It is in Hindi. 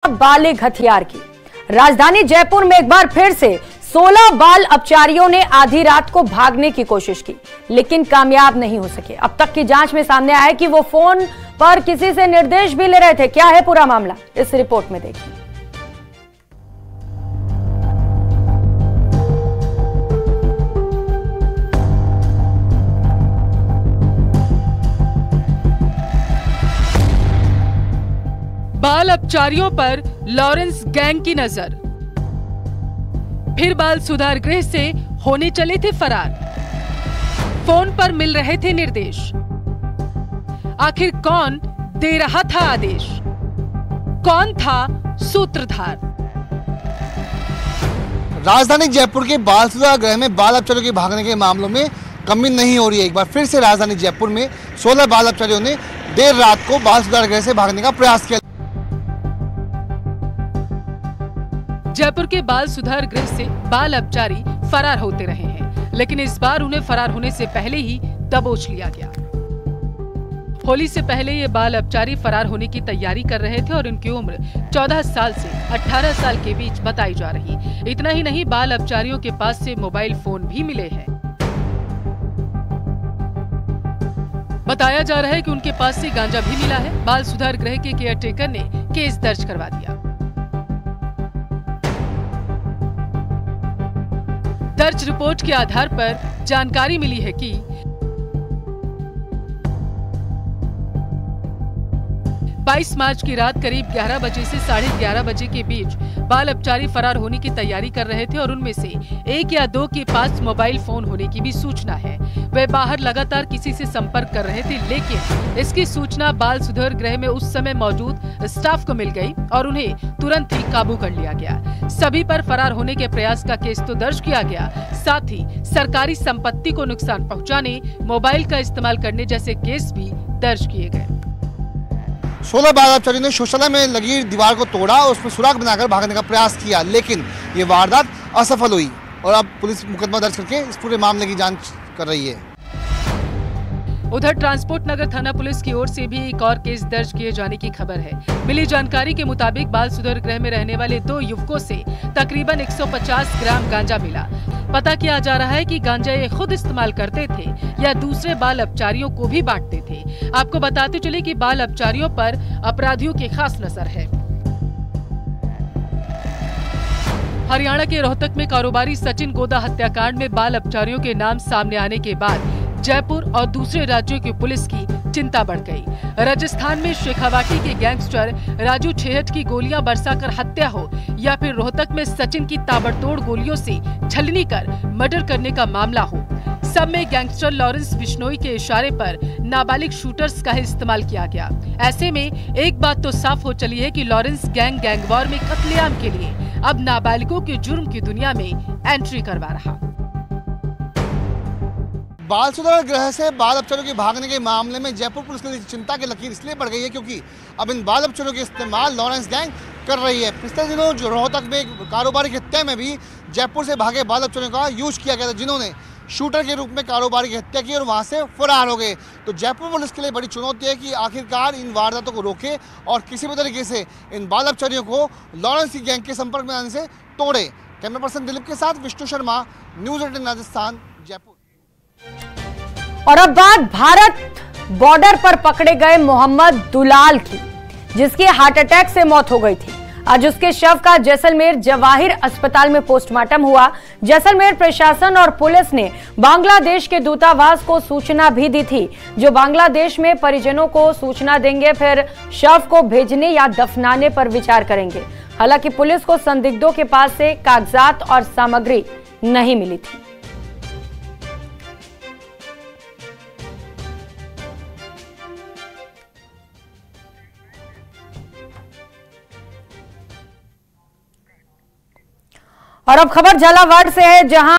बालिग हथियार की। राजधानी जयपुर में एक बार फिर से 16 बाल अपचारियों ने आधी रात को भागने की कोशिश की, लेकिन कामयाब नहीं हो सके। अब तक की जांच में सामने आया कि वो फोन पर किसी से निर्देश भी ले रहे थे। क्या है पूरा मामला, इस रिपोर्ट में देखिए। बाल अपचारियों पर लॉरेंस गैंग की नजर। फिर बाल सुधार गृह से होने चले थे फरार। फोन पर मिल रहे थे निर्देश। आखिर कौन दे रहा था आदेश? कौन था सूत्रधार? राजधानी जयपुर के बाल सुधार गृह में बाल अपचारियों के भागने के मामलों में कमी नहीं हो रही है। एक बार फिर से राजधानी जयपुर में 16 बाल अपचारियों ने देर रात को बाल सुधार गृह से भागने का प्रयास किया। जयपुर के बाल सुधार गृह से बाल अपचारी फरार होते रहे हैं, लेकिन इस बार उन्हें फरार होने से पहले ही दबोच लिया गया। होली से पहले ये बाल अपचारी फरार होने की तैयारी कर रहे थे और इनकी उम्र 14 साल से 18 साल के बीच बताई जा रही। इतना ही नहीं, बाल अपचारियों के पास से मोबाइल फोन भी मिले हैं। बताया जा रहा है कि उनके पास से गांजा भी मिला है। बाल सुधार गृह के केयरटेकर ने केस दर्ज करवा दिया। दर्ज रिपोर्ट के आधार पर जानकारी मिली है कि 22 मार्च की रात करीब 11 बजे से 11:30 बजे के बीच बाल अपचारी फरार होने की तैयारी कर रहे थे और उनमें से एक या दो के पास मोबाइल फोन होने की भी सूचना है। वे बाहर लगातार किसी से संपर्क कर रहे थे, लेकिन इसकी सूचना बाल सुधार गृह में उस समय मौजूद स्टाफ को मिल गई और उन्हें तुरंत ही काबू कर लिया गया। सभी पर फरार होने के प्रयास का केस तो दर्ज किया गया, साथ ही सरकारी संपत्ति को नुकसान पहुंचाने, मोबाइल का इस्तेमाल करने जैसे केस भी दर्ज किए गए। 16 बाल अपचारियों ने शौचालय में लगी दीवार को तोड़ा और उसमें सुराग बनाकर भागने का प्रयास किया, लेकिन ये वारदात असफल हुई और अब पुलिस मुकदमा दर्ज करके इस पूरे मामले की जांच कर रही है। उधर ट्रांसपोर्ट नगर थाना पुलिस की ओर से भी एक और केस दर्ज किए जाने की खबर है। मिली जानकारी के मुताबिक बाल सुधार गृह में रहने वाले 2 युवकों से तकरीबन 150 ग्राम गांजा मिला। पता किया जा रहा है कि गांजा ये खुद इस्तेमाल करते थे या दूसरे बाल अपचारियों को भी बांटते थे। आपको बताते चले कि बाल अपचारियों पर अपराधियों की खास नजर है। हरियाणा के रोहतक में कारोबारी सचिन गोदा हत्याकांड में बाल अपचारियों के नाम सामने आने के बाद जयपुर और दूसरे राज्यों की पुलिस की चिंता बढ़ गई। राजस्थान में शेखावाटी के गैंगस्टर राजू छेहट की गोलियां बरसाकर हत्या हो या फिर रोहतक में सचिन की ताबड़तोड़ गोलियों से छलनी कर मर्डर करने का मामला हो, सब में गैंगस्टर लॉरेंस बिश्नोई के इशारे पर नाबालिग शूटर्स का इस्तेमाल किया गया। ऐसे में एक बात तो साफ हो चली है कि लॉरेंस गैंगवॉर में कत्लेआम के लिए अब नाबालिगों के जुर्म की दुनिया में एंट्री करवा रहा। बाल सुधार गृह से बाल अपचारियों के भागने के मामले में जयपुर पुलिस की चिंता की लकीर इसलिए बढ़ गई है क्योंकि अब इन बाल अपचारियों के इस्तेमाल लॉरेंस गैंग कर रही है। पिछले दिनों जो रोहतक में एक कारोबारी की हत्या में भी जयपुर से भागे बाल अपचारियों का यूज किया गया था, जिन्होंने शूटर के रूप में कारोबारी की हत्या की और वहां से फरार हो गए। तो जयपुर पुलिस के लिए बड़ी चुनौती है कि आखिरकार इन वारदातों को रोके और किसी भी तरीके से इन बाल अपचारियों को लॉरेंस की गैंग के संपर्क में आने से तोड़े। कैमरा पर्सन दिलीप के साथ विष्णु शर्मा, न्यूज़ 18 राजस्थान, जयपुर। और अब बात भारत बॉर्डर पर पकड़े गए मोहम्मद दुलाल की, जिसकी हार्ट अटैक से मौत हो गई थी। आज उसके शव का जैसलमेर जवाहिर अस्पताल में पोस्टमार्टम हुआ। जैसलमेर प्रशासन और पुलिस ने बांग्लादेश के दूतावास को सूचना भी दी थी, जो बांग्लादेश में परिजनों को सूचना देंगे, फिर शव को भेजने या दफनाने पर विचार करेंगे। हालांकि पुलिस को संदिग्धों के पास से कागजात और सामग्री नहीं मिली थी। और अब खबर झालावाड़ से है, जहां